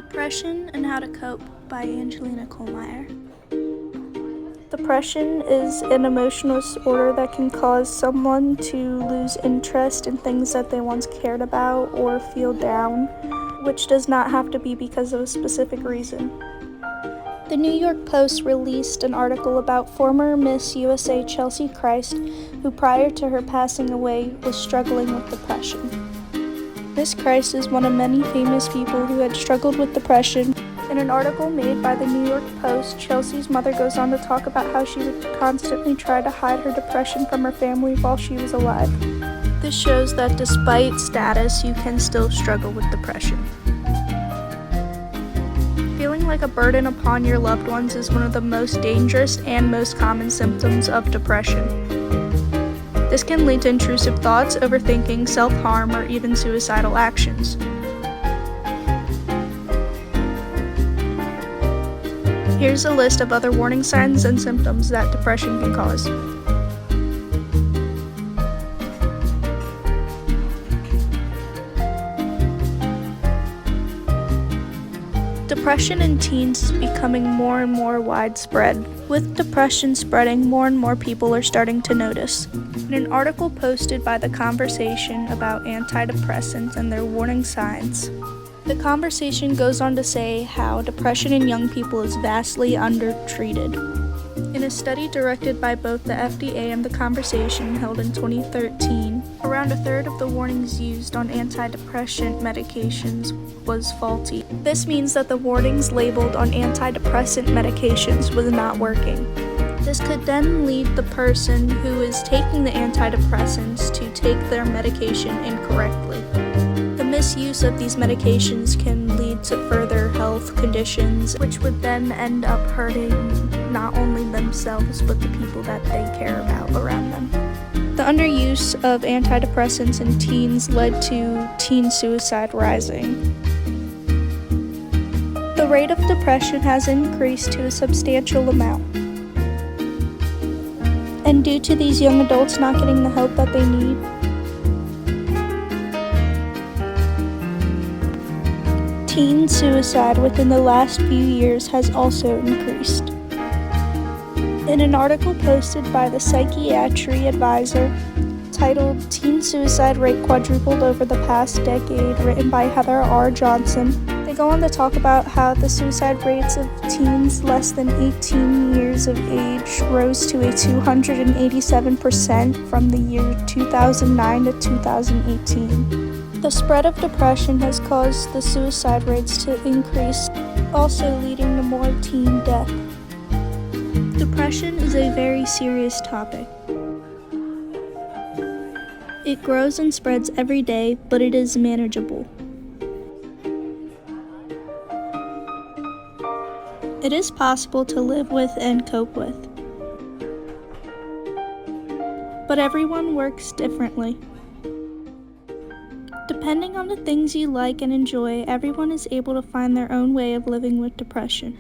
Depression and How to Cope by Angelina Kohlmeyer. Depression is an emotional disorder that can cause someone to lose interest in things that they once cared about or feel down, which does not have to be because of a specific reason. The New York Post released an article about former Miss USA Cheslie Kryst, who prior to her passing away was struggling with depression. Miss Kryst is one of many famous people who had struggled with depression. In an article made by the New York Post, Cheslie's mother goes on to talk about how she would constantly try to hide her depression from her family while she was alive. This shows that despite status, you can still struggle with depression. Feeling like a burden upon your loved ones is one of the most dangerous and most common symptoms of depression. This can lead to intrusive thoughts, overthinking, self-harm, or even suicidal actions. Here's a list of other warning signs and symptoms that depression can cause. Depression in teens is becoming more and more widespread. With depression spreading, more and more people are starting to notice. In an article posted by The Conversation about antidepressants and their warning signs, The Conversation goes on to say how depression in young people is vastly undertreated. In a study directed by both the FDA and The Conversation held in 2013, around a third of the warnings used on antidepressant medications was faulty. This means that the warnings labeled on antidepressant medications was not working. This could then lead the person who is taking the antidepressants to take their medication incorrectly. The misuse of these medications can lead to further health conditions, which would then end up hurting not only themselves, but the people that they care about around them. The underuse of antidepressants in teens led to teen suicide rising. The rate of depression has increased to a substantial amount. And due to these young adults not getting the help that they need, teen suicide within the last few years has also increased. In an article posted by the Psychiatry advisor titled "Teen Suicide Rate Quadrupled Over the Past Decade," written by Heather R. Johnson, they go on to talk about how the suicide rates of teens less than 18 years of age rose to a 287% from the year 2009 to 2018. The spread of depression has caused the suicide rates to increase, also leading to more teen death. Depression is a very serious topic. It grows and spreads every day, but it is manageable. It is possible to live with and cope with. But everyone works differently. Depending on the things you like and enjoy, everyone is able to find their own way of living with depression.